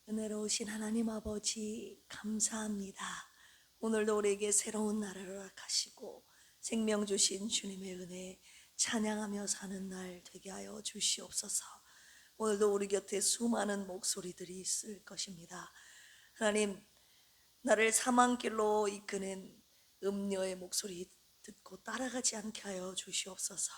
은혜로우신 하나님 아버지 감사합니다. 오늘도 우리에게 새로운 날을 허락하시고 생명 주신 주님의 은혜 찬양하며 사는 날 되게 하여 주시옵소서. 오늘도 우리 곁에 수많은 목소리들이 있을 것입니다. 하나님, 나를 사망길로 이끄는 음녀의 목소리 듣고 따라가지 않게 하여 주시옵소서.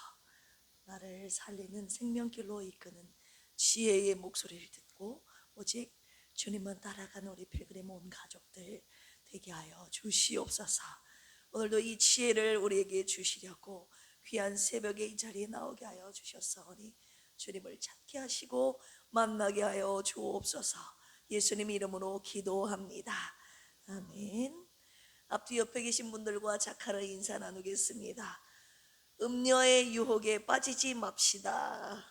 나를 살리는 생명길로 이끄는 지혜의 목소리를 듣고 오직 주님만 따라가는 우리 필그림 온 가족들 되게 하여 주시옵소서. 오늘도 이 지혜를 우리에게 주시려고 귀한 새벽에 이 자리에 나오게 하여 주셨사오니 주님을 찾게 하시고 만나게 하여 주옵소서. 예수님 이름으로 기도합니다. 아멘. 앞뒤 옆에 계신 분들과 자카르 인사 나누겠습니다. 음녀의 유혹에 빠지지 맙시다.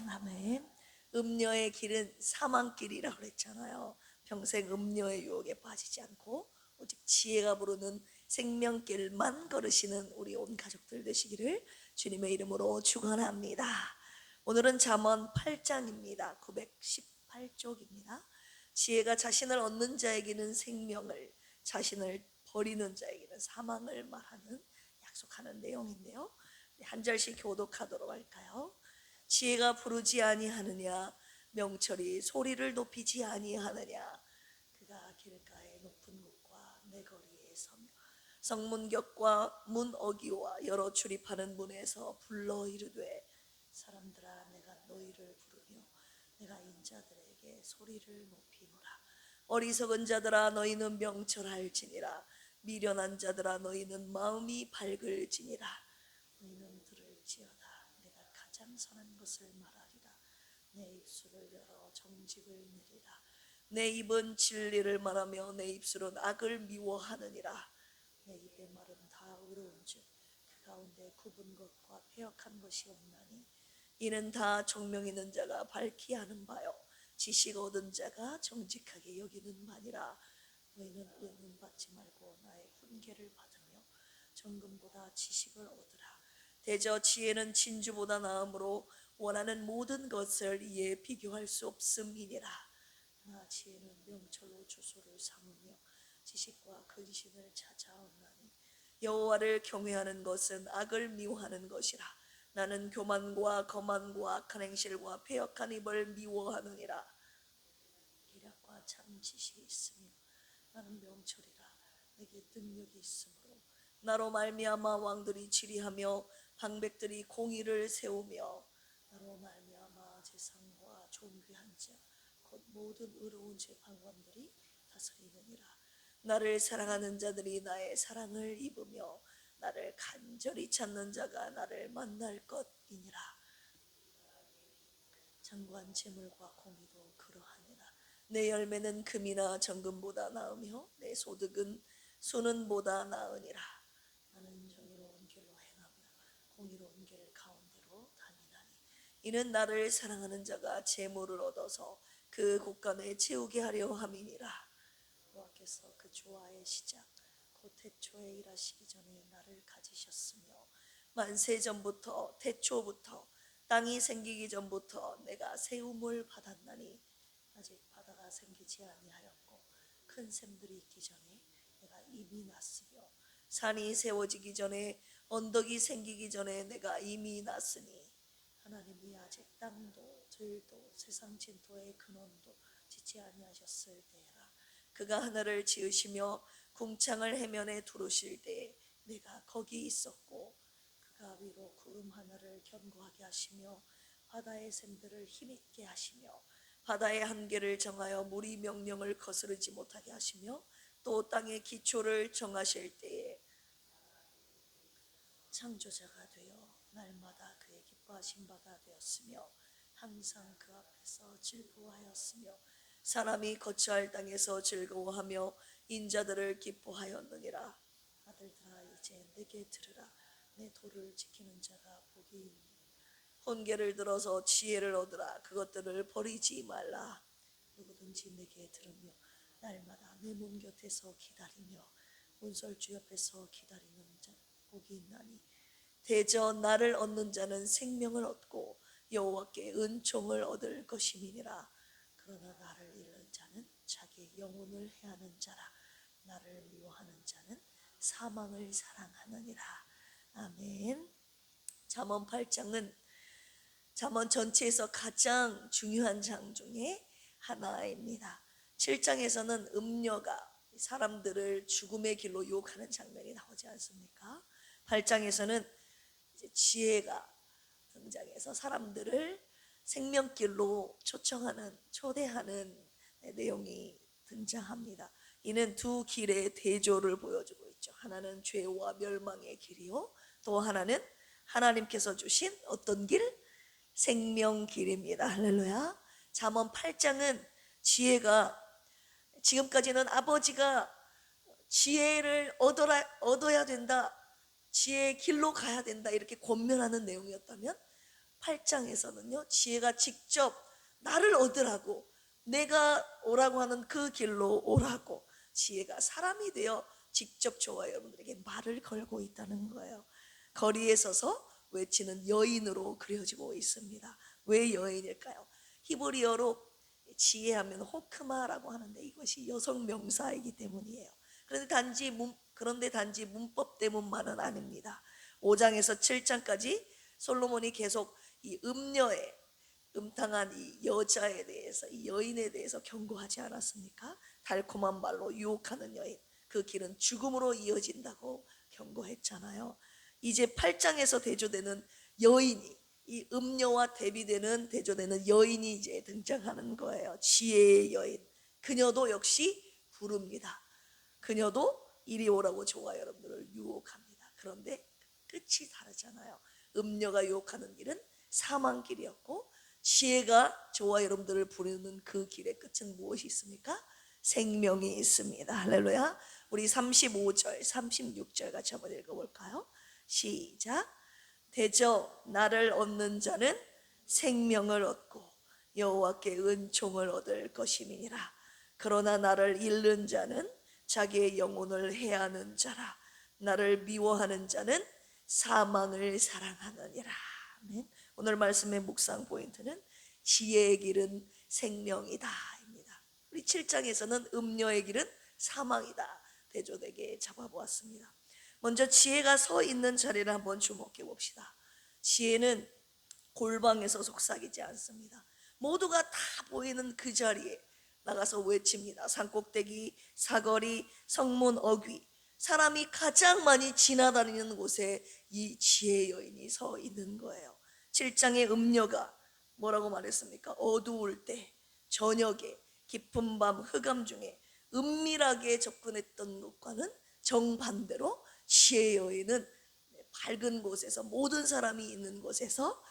아멘. 음녀의 길은 사망길이라고 그랬잖아요. 평생 음녀의 유혹에 빠지지 않고 오직 지혜가 부르는 생명길만 걸으시는 우리 온 가족들 되시기를 주님의 이름으로 축원합니다. 오늘은 잠언 8장입니다. 918쪽입니다. 지혜가 자신을 얻는 자에게는 생명을, 자신을 버리는 자에게는 사망을 말하는 약속하는 내용인데요. 한 절씩 교독하도록 할까요? 지혜가 부르지 아니하느냐, 명철이 소리를 높이지 아니하느냐. 그가 길가의 높은 곳과 내 거리에 서며 성문격과 문 어기와 여러 출입하는 문에서 불러 이르되, 사람들아 내가 너희를 부르며 내가 인자들에게 소리를 높이노라. 어리석은 자들아 너희는 명철할지니라. 미련한 자들아 너희는 마음이 밝을지니라. 너희는 들을지어다. 내가 가장 선한 것을 말하리라. 내 입술을 열어 정직을 내리라. 내 입은 진리를 말하며 내 입술은 악을 미워하느니라. 내 입의 말은 다 의로운즉 그 가운데 굽은 것과 패역한 것이 없나니 이는 다 총명 있는 자가 밝히 아는 바요 지식 얻은 자가 정직하게 여기는 바니라. 너희는 은은 받지 말고 나의 훈계를 받으며 정금보다 지식을 얻으라. 대저 지혜는 진주보다 나음으로 원하는 모든 것을 이에 비교할 수 없음이니라. 그러나 지혜는 명철로 주소를 삼으며 지식과 근신을 찾아온나니 여호와를 경외하는 것은 악을 미워하는 것이라. 나는 교만과 거만과 악한 행실과 패역한 입을 미워하느니라. 기략과 참 지식이 있으며 나는 명철이라. 내게 능력이 있으므로 나로 말미암아 왕들이 지리하며 방백들이 공의를 세우며 나로 말미암아 재상과 존귀한 자 곧 모든 의로운 재판관들이 다스리느니라. 나를 사랑하는 자들이 나의 사랑을 입으며 나를 간절히 찾는 자가 나를 만날 것이니라. 장관 재물과 공의도 그러하니라. 내 열매는 금이나 정금보다 나으며 내 소득은 수는보다 나으니라. 나는 정의로운 길로 행하며 공의로운 길 가운데로 다니나니 이는 나를 사랑하는 자가 재물을 얻어서 그 곳간에 채우게 하려 함이니라. 여호와께서 그 조화의 시작 곧 태초에 일하시기 전에 나를 가지셨으며 만세 전부터 태초부터 땅이 생기기 전부터 내가 세움을 받았나니 아직 바다가 생기지 아니하였고 큰 샘들이 있기 전에 내가 이미 났으며 산이 세워지기 전에 언덕이 생기기 전에 내가 이미 났으니 하나님이 아직 땅도 들도 세상 진토의 근원도 짓지 아니하셨을 때라. 그가 하늘을 지으시며 궁창을 해면에 두르실 때에 내가 거기 있었고 그가 위로 구름 하나를 견고하게 하시며 바다의 샘들을 힘있게 하시며 바다의 한계를 정하여 물이 명령을 거스르지 못하게 하시며 또 땅의 기초를 정하실 때에 창조자가 되어 날마다 그의 기뻐하신 바가 되었으며 항상 그 앞에서 즐거워하였으며 사람이 거처할 땅에서 즐거워하며 인자들을 기뻐하였느니라. 아들들아 이제 내게 들으라. 내 도를 지키는 자가 복이 있느니라. 혼계를 들어서 지혜를 얻으라. 그것들을 버리지 말라. 누구든지 내게 들으며 날마다 내 문 곁에서 기다리며 문설주 옆에서 기다리는 자 복이 있나니 대저 나를 얻는 자는 생명을 얻고 여호와께 은총을 얻을 것임이니라. 그러나 나를 잃는 자는 자기의 영혼을 해하는 자라. 나를 미워하는 자는 사망을 사랑하느니라. 아멘. 잠언 8장은 잠언 전체에서 가장 중요한 장 중에 하나입니다. 7장에서는 음녀가 사람들을 죽음의 길로 유혹하는 장면이 나오지 않습니까? 8장에서는 이제 지혜가 등장해서 사람들을 생명길로 초대하는 내용이 등장합니다. 이는 두 길의 대조를 보여주고 있죠. 하나는 죄와 멸망의 길이요, 또 하나는 하나님께서 주신 어떤 길? 생명길입니다. 할렐루야. 잠언 8장은 지혜가, 지금까지는 아버지가 지혜를 얻어야 된다, 지혜의 길로 가야 된다, 이렇게 권면하는 내용이었다면 8장에서는요 지혜가 직접 나를 얻으라고, 내가 오라고 하는 그 길로 오라고 지혜가 사람이 되어 직접 저와 여러분들에게 말을 걸고 있다는 거예요. 거리에 서서 외치는 여인으로 그려지고 있습니다. 왜 여인일까요? 히브리어로 지혜하면 호크마라고 하는데 이것이 여성 명사이기 때문이에요. 그런데 단지 문법 때문만은 아닙니다. 5장에서 7장까지 솔로몬이 계속 이 음녀의, 음탕한 이 여자에 대해서, 이 여인에 대해서 경고하지 않았습니까? 달콤한 말로 유혹하는 여인, 그 길은 죽음으로 이어진다고 경고했잖아요. 이제 8장에서 대조되는 여인이, 이 음녀와 대조되는 여인이 이제 등장하는 거예요. 지혜의 여인. 그녀도 역시 부릅니다. 그녀도 이리 오라고 저와 여러분들을 유혹합니다. 그런데 끝이 다르잖아요. 음녀가 유혹하는 길은 사망길이었고, 지혜가 저와 여러분들을 부르는 그 길의 끝은 무엇이 있습니까? 생명이 있습니다. 할렐루야. 우리 35절, 36절 같이 한번 읽어볼까요? 시작. 대저 나를 얻는 자는 생명을 얻고 여호와께 은총을 얻을 것임이니라. 그러나 나를 잃는 자는 자기의 영혼을 해하는 자라. 나를 미워하는 자는 사망을 사랑하느니라. 아멘. 오늘 말씀의 묵상 포인트는 지혜의 길은 생명이다 입니다. 우리 7장에서는 음녀의 길은 사망이다 대조되게 잡아보았습니다. 먼저 지혜가 서 있는 자리를 한번 주목해 봅시다. 지혜는 골방에서 속삭이지 않습니다. 모두가 다 보이는 그 자리에 나가서 외칩니다. 산꼭대기, 사거리, 성문 어귀, 사람이 가장 많이 지나다니는 곳에 이 지혜의 여인이 서 있는 거예요. 7장의 음녀가 뭐라고 말했습니까? 어두울 때, 저녁에, 깊은 밤, 흑암 중에 은밀하게 접근했던 것과는 정반대로 지혜의 여인은 밝은 곳에서, 모든 사람이 있는 곳에서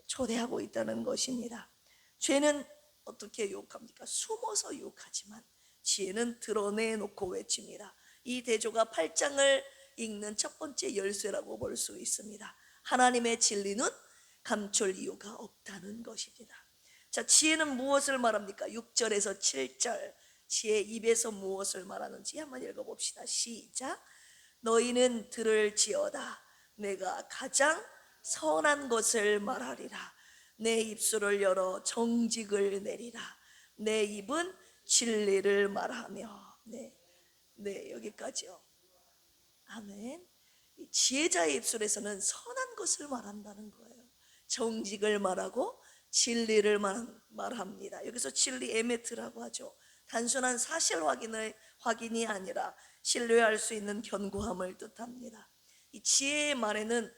초대하고 있다는 것입니다. 죄는 어떻게 유혹합니까? 숨어서 유혹하지만 지혜는 드러내놓고 외칩니다. 이 대조가 8장을 읽는 첫 번째 열쇠라고 볼 수 있습니다. 하나님의 진리는 감출 이유가 없다는 것입니다. 자, 지혜는 무엇을 말합니까? 6절에서 7절 지혜 입에서 무엇을 말하는지 한번 읽어봅시다. 시작. 너희는 들을지어다. 내가 가장 선한 것을 말하리라. 내 입술을 열어 정직을 내리라. 내 입은 진리를 말하며. 여기까지요. 아멘. 지혜자의 입술에서는 선한 것을 말한다는 거예요. 정직을 말하고 진리를 말합니다. 여기서 진리 에메트라고 하죠. 단순한 사실 확인이 아니라 신뢰할 수 있는 견고함을 뜻합니다. 이 지혜의 말에는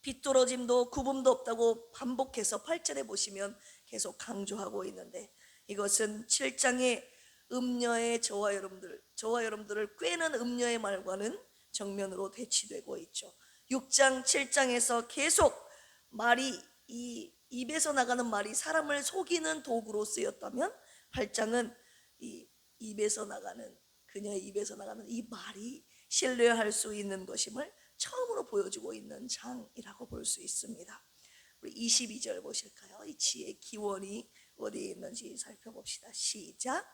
비뚤어짐도 구분도 없다고 반복해서 8절에 보시면 계속 강조하고 있는데, 이것은 7장의 음녀의 저와 여러분들을 꿰는 음녀의 말과는 정면으로 대치되고 있죠. 6장 7장에서 계속 말이, 이 입에서 나가는 말이 사람을 속이는 도구로 쓰였다면 8장은 이 그녀의 입에서 나가는 이 말이 신뢰할 수 있는 것임을 처음으로 보여주고 있는 장이라고 볼 수 있습니다. 우리 22절 보실까요? 이 지혜의 기원이 어디에 있는지 살펴봅시다. 시작.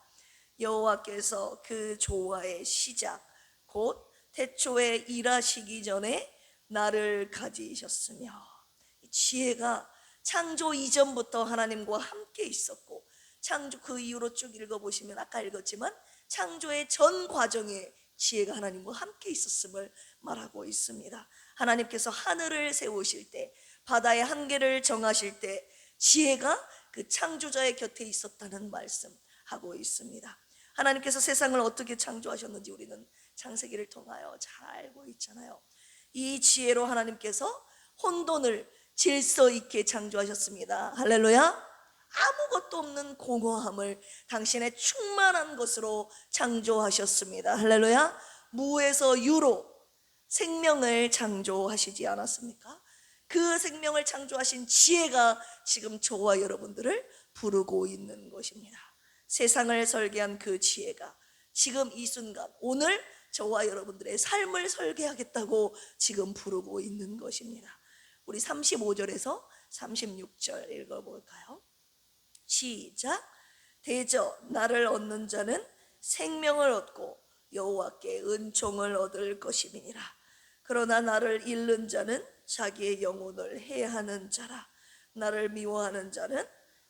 여호와께서 그 조화의 시작 곧 태초에 일하시기 전에 나를 가지셨으며, 지혜가 창조 이전부터 하나님과 함께 있었고 창조 그 이후로 쭉 읽어보시면 아까 읽었지만 창조의 전 과정에 지혜가 하나님과 함께 있었음을 말하고 있습니다. 하나님께서 하늘을 세우실 때, 바다의 한계를 정하실 때 지혜가 그 창조자의 곁에 있었다는 말씀하고 있습니다. 하나님께서 세상을 어떻게 창조하셨는지 우리는 창세기를 통하여 잘 알고 있잖아요. 이 지혜로 하나님께서 혼돈을 질서 있게 창조하셨습니다. 할렐루야. 아무것도 없는 공허함을 당신의 충만한 것으로 창조하셨습니다. 할렐루야. 무에서 유로 생명을 창조하시지 않았습니까? 그 생명을 창조하신 지혜가 지금 저와 여러분들을 부르고 있는 것입니다. 세상을 설계한 그 지혜가 지금 이 순간 오늘 저와 여러분들의 삶을 설계하겠다고 지금 부르고 있는 것입니다. 우리 35절에서 36절 읽어볼까요? 시작. 대저 나를 얻는 자는 생명을 얻고 여호와께 은총을 얻을 것임이니라. 그러나 나를 잃는 자는 자기의 영혼을 해하는 자라. 나를 미워하는 자는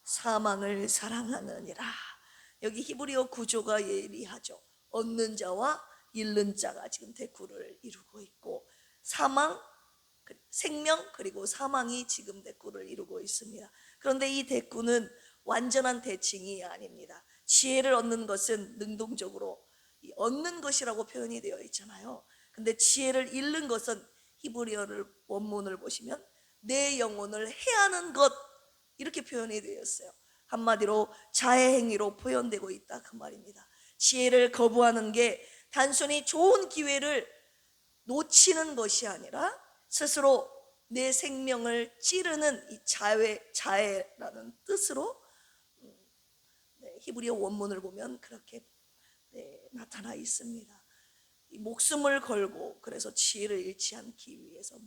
사망을 사랑하느니라. 여기 히브리어 구조가 예리하죠. 얻는 자와 잃는 자가 지금 대꾸를 이루고 있고, 사망, 생명 그리고 사망이 지금 대꾸를 이루고 있습니다. 그런데 이 대꾸는 완전한 대칭이 아닙니다. 지혜를 얻는 것은 능동적으로 얻는 것이라고 표현이 되어 있잖아요. 근데 지혜를 잃는 것은 히브리어를 원문을 보시면 내 영혼을 해하는 것, 이렇게 표현이 되어 있어요. 한마디로 자해 행위로 표현되고 있다 그 말입니다. 지혜를 거부하는 게 단순히 좋은 기회를 놓치는 것이 아니라 스스로 내 생명을 찌르는 이 자해라는 뜻으로 히브리어 원문을 보면 그렇게 나타나 있습니다. 이 목숨을 걸고 그래서 지혜를 잃지 않기 위해서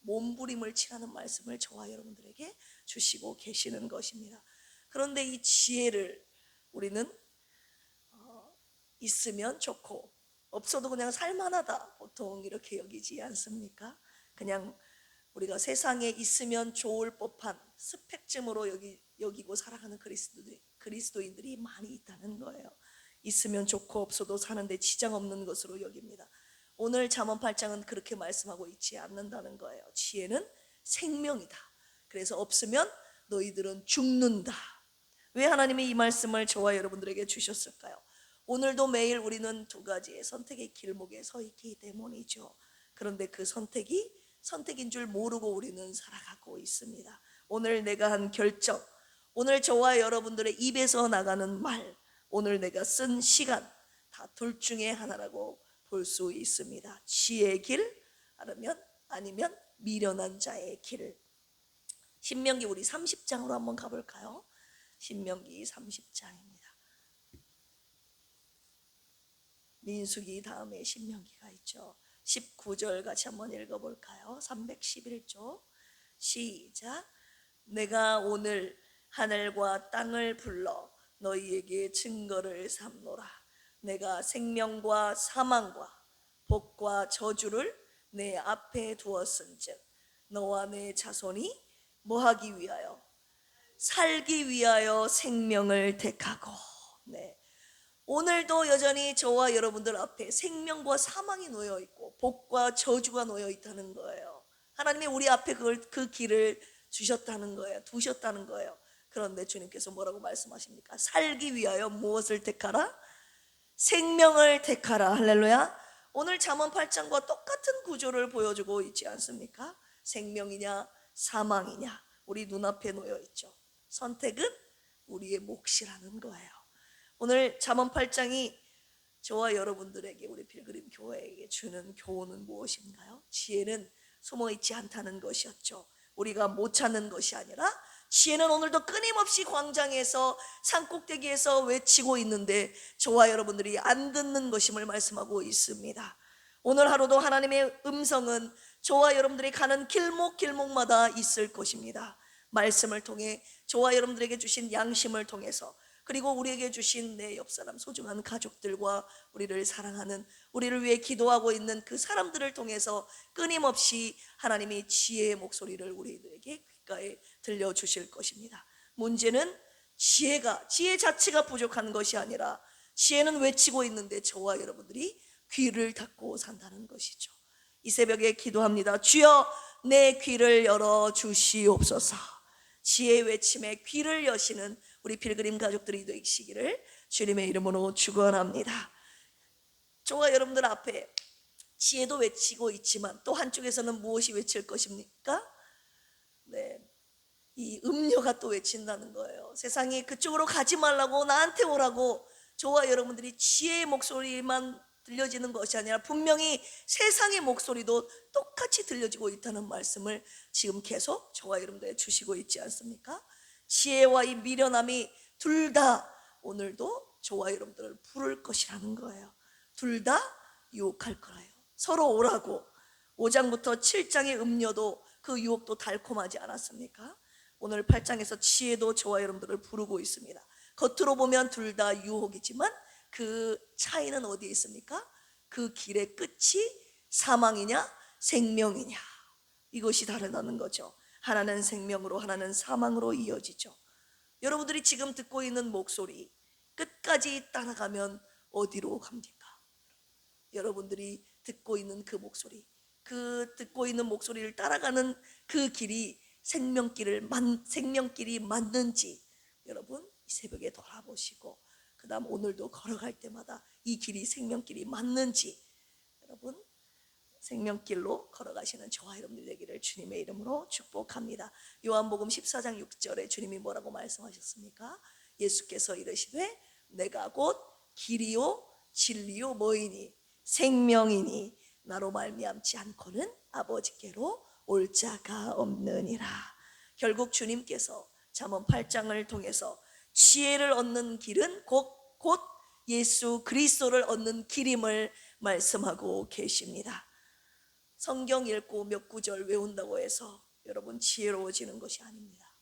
몸부림을 치라는 말씀을 저와 여러분들에게 주시고 계시는 것입니다. 그런데 이 지혜를 우리는 있으면 좋고 없어도 그냥 살만하다 보통 이렇게 여기지 않습니까? 그냥 우리가 세상에 있으면 좋을 법한 스펙쯤으로 여기고 살아가는 그리스도인들이 많이 있다는 거예요. 있으면 좋고 없어도 사는데 지장 없는 것으로 여깁니다. 오늘 잠언 8장은 그렇게 말씀하고 있지 않는다는 거예요. 지혜는 생명이다. 그래서 없으면 너희들은 죽는다. 왜 하나님이 이 말씀을 저와 여러분들에게 주셨을까요? 오늘도 매일 우리는 두 가지의 선택의 길목에 서 있기 때문이죠. 그런데 그 선택인 줄 모르고 우리는 살아가고 있습니다. 오늘 내가 한 결정, 오늘 저와 여러분들의 입에서 나가는 말, 오늘 내가 쓴 시간, 다 둘 중에 하나라고 볼 수 있습니다. 지혜의 길 아니면 미련한 자의 길. 신명기 우리 30장으로 한번 가볼까요? 신명기 30장입니다. 민수기 다음에 신명기가 있죠. 19절 같이 한번 읽어볼까요? 311조 시작. 내가 오늘 하늘과 땅을 불러 너희에게 증거를 삼노라. 내가 생명과 사망과 복과 저주를 내 앞에 두었은즉 너와 내 자손이 뭐하기 위하여? 살기 위하여 생명을 택하고. 오늘도 여전히 저와 여러분들 앞에 생명과 사망이 놓여 있고 복과 저주가 놓여 있다는 거예요. 하나님이 우리 앞에 그 길을 주셨다는 거예요. 두셨다는 거예요. 그런데 주님께서 뭐라고 말씀하십니까? 살기 위하여 무엇을 택하라? 생명을 택하라. 할렐루야. 오늘 잠언 8장과 똑같은 구조를 보여주고 있지 않습니까? 생명이냐 사망이냐 우리 눈앞에 놓여 있죠. 선택은 우리의 몫이라는 거예요. 오늘 잠언 8장이 저와 여러분들에게 우리 필그림 교회에게 주는 교훈은 무엇인가요? 지혜는 숨어있지 않다는 것이었죠. 우리가 못 찾는 것이 아니라 지혜는 오늘도 끊임없이 광장에서 산꼭대기에서 외치고 있는데 저와 여러분들이 안 듣는 것임을 말씀하고 있습니다. 오늘 하루도 하나님의 음성은 저와 여러분들이 가는 길목마다 있을 것입니다. 말씀을 통해 저와 여러분들에게 주신 양심을 통해서 그리고 우리에게 주신 내 옆사람 소중한 가족들과 우리를 사랑하는 우리를 위해 기도하고 있는 그 사람들을 통해서 끊임없이 하나님이 지혜의 목소리를 우리들에게 귓가에 들려주실 것입니다. 문제는 지혜 자체가 부족한 것이 아니라 지혜는 외치고 있는데 저와 여러분들이 귀를 닫고 산다는 것이죠. 이 새벽에 기도합니다. 주여 내 귀를 열어 주시옵소서. 지혜의 외침에 귀를 여시는 우리 필그림 가족들이 되시기를 주님의 이름으로 축원합니다. 저와 여러분들 앞에 지혜도 외치고 있지만 또 한쪽에서는 무엇이 외칠 것입니까? 네, 이 음료가 또 외친다는 거예요. 세상이 그쪽으로 가지 말라고 나한테 오라고. 저와 여러분들이 지혜의 목소리만 들려지는 것이 아니라 분명히 세상의 목소리도 똑같이 들려지고 있다는 말씀을 지금 계속 저와 여러분들에 주시고 있지 않습니까? 지혜와 이 미련함이 둘 다 오늘도 저와 여러분들을 부를 것이라는 거예요. 둘 다 유혹할 거라요. 서로 오라고. 5장부터 7장의 음료도 그 유혹도 달콤하지 않았습니까? 오늘 8장에서 지혜도 저와 여러분들을 부르고 있습니다. 겉으로 보면 둘 다 유혹이지만 그 차이는 어디에 있습니까? 그 길의 끝이 사망이냐 생명이냐, 이것이 다르다는 거죠. 하나는 생명으로 하나는 사망으로 이어지죠. 여러분들이 지금 듣고 있는 목소리 끝까지 따라가면 어디로 갑니까? 여러분들이 듣고 있는 그 목소리, 그 듣고 있는 목소리를 따라가는 그 길이 생명길이 맞는지 여러분 이 새벽에 돌아보시고, 그 다음 오늘도 걸어갈 때마다 이 길이 생명길이 맞는지 여러분 생명길로 걸어가시는 저와 여러분들 되기를 주님의 이름으로 축복합니다. 요한복음 14장 6절에 주님이 뭐라고 말씀하셨습니까? 예수께서 이르시되 내가 곧 길이요 진리요 뭐이니 생명이니 나로 말미암지 않고는 아버지께로 올 자가 없느니라. 결국 주님께서 잠언 8장을 통해서 지혜를 얻는 길은 곧 예수 그리스도를 얻는 길임을 말씀하고 계십니다. 성경 읽고 몇 구절 외운다고 해서 여러분 지혜로워지는 것이 아닙니다.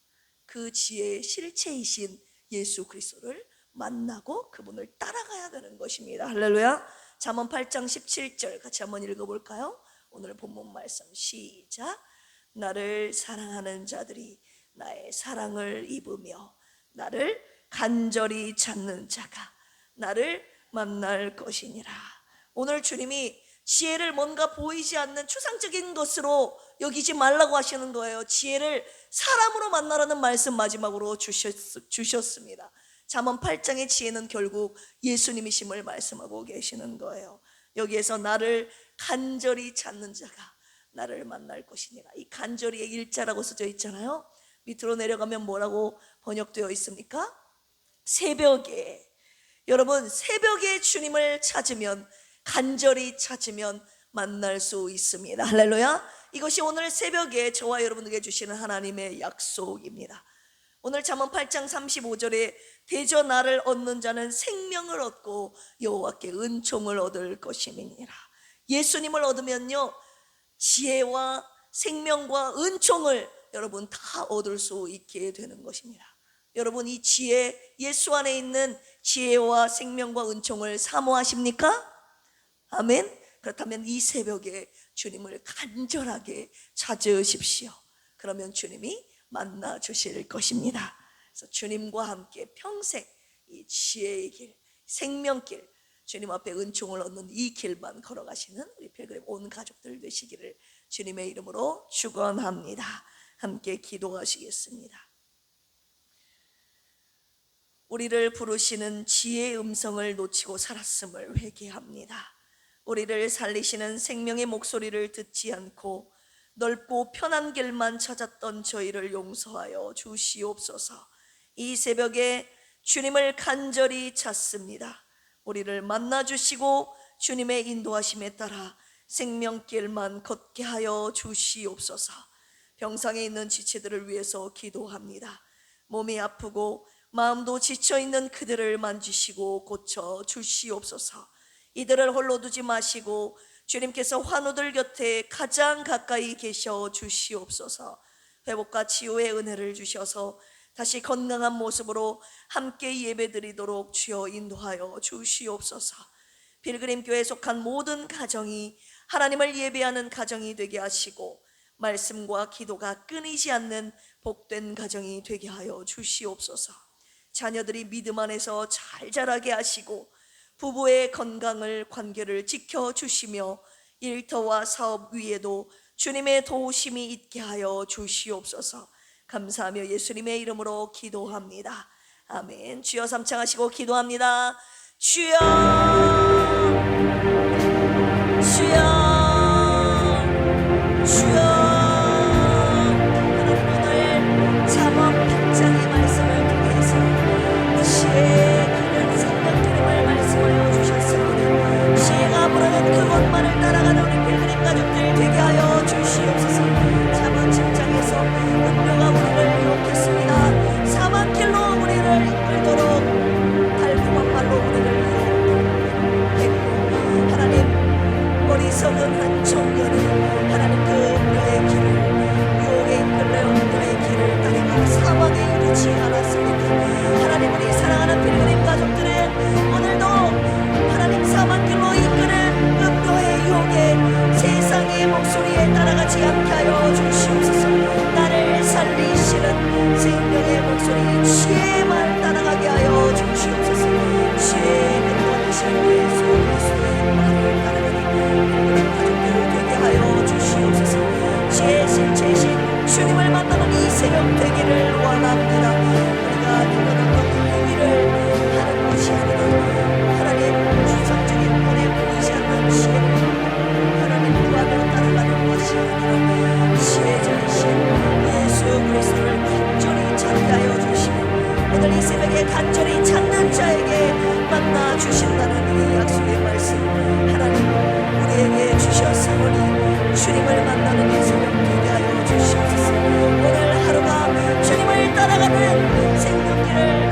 그 지혜의 실체이신 예수 그리스도를 만나고 그분을 따라가야 되는 것입니다. 할렐루야. 잠언 8장 17절 같이 한번 읽어볼까요? 오늘 본문 말씀 시작. 나를 사랑하는 자들이 나의 사랑을 입으며 나를 간절히 찾는 자가 나를 만날 것이니라. 오늘 주님이 지혜를 뭔가 보이지 않는 추상적인 것으로 여기지 말라고 하시는 거예요. 지혜를 사람으로 만나라는 말씀 마지막으로 주셨습니다. 잠언 8장의 지혜는 결국 예수님이심을 말씀하고 계시는 거예요. 여기에서 나를 간절히 찾는 자가 나를 만날 것이니라. 이 간절히의 일자라고 써져 있잖아요. 밑으로 내려가면 뭐라고 번역되어 있습니까? 새벽에. 여러분 새벽에 주님을 찾으면, 간절히 찾으면 만날 수 있습니다. 할렐루야. 이것이 오늘 새벽에 저와 여러분에게 주시는 하나님의 약속입니다. 오늘 잠언 8장 35절에 대저 나를 얻는 자는 생명을 얻고 여호와께 은총을 얻을 것임이니라. 예수님을 얻으면요 지혜와 생명과 은총을 여러분 다 얻을 수 있게 되는 것입니다. 여러분 이 지혜, 예수 안에 있는 지혜와 생명과 은총을 사모하십니까? 아멘. 그렇다면 이 새벽에 주님을 간절하게 찾으십시오. 그러면 주님이 만나 주실 것입니다. 그래서 주님과 함께 평생 이 지혜의 길, 생명길, 주님 앞에 은총을 얻는 이 길만 걸어가시는 우리 필그림 온 가족들 되시기를 주님의 이름으로 축원합니다. 함께 기도하시겠습니다. 우리를 부르시는 지혜의 음성을 놓치고 살았음을 회개합니다. 우리를 살리시는 생명의 목소리를 듣지 않고 넓고 편한 길만 찾았던 저희를 용서하여 주시옵소서. 이 새벽에 주님을 간절히 찾습니다. 우리를 만나주시고 주님의 인도하심에 따라 생명길만 걷게 하여 주시옵소서. 병상에 있는 지체들을 위해서 기도합니다. 몸이 아프고 마음도 지쳐있는 그들을 만지시고 고쳐 주시옵소서. 이들을 홀로 두지 마시고 주님께서 환우들 곁에 가장 가까이 계셔 주시옵소서. 회복과 치유의 은혜를 주셔서 다시 건강한 모습으로 함께 예배드리도록 주여 인도하여 주시옵소서. 필그림교회에 속한 모든 가정이 하나님을 예배하는 가정이 되게 하시고 말씀과 기도가 끊이지 않는 복된 가정이 되게 하여 주시옵소서. 자녀들이 믿음 안에서 잘 자라게 하시고 부부의 건강을 관계를 지켜주시며 일터와 사업 위에도 주님의 도우심이 있게 하여 주시옵소서. 감사하며 예수님의 이름으로 기도합니다. 아멘. 주여 삼창하시고 기도합니다. 주여, 주여, 주여. 하나님 오늘 잠언 8장의 말씀을 통해서 지혜의 길은 생명길임을 말씀하여 주셨으니 지혜가 부르는 그곳만을 따라가는 우리 필그림 가족들 되게 하여 주시옵소서. 잠언 7장에서 은료가 우리를 유혹했습니다. 사망길로 우리를 이끌도록 달콤한 말로 우리를 유혹했고, 하나님 어리석은 한 청년이 하나님 그 은료의 길을, 유혹에 이끌려 은료의 길을 따라가 사망에 이르지 않았습니까? 하나님, 우리 사랑하는 필그림 가족들은 오늘도 하나님 사망길로 이끄는 은료의 유혹에 세상의 목소리에 따라가지 않게 하여 주시옵소서. 나를 살리시는 생명의 목소리 지혜의 말 따라가게 하여 주시옵소서. 지혜의 근원이신 예수 그리스도의 말을 따라가는 우리 가족들 되게 하여 주시옵소서. 지혜의 실체이신 주님을 만나는 이 새벽 되기를 원합니다. 우리가 들어갔던 의미를 하는 것이 아니라 하나님 주상적인 눈에 보이지 않는 지혜를 하나님 구하며 따라가는 것이 아니라 지혜자이신 예수 그리스도를 간절히 찾게 하여 주시고, 오늘 이 새벽에 간절히 찾는 자에게 만나 주신다는 이 약속의 말씀 하나님 우리에게 주셨사오니 주님을 만나는 이 새벽 되게 하여 주시옵소서. 오늘 하루가 주님을 따라가는 생명길을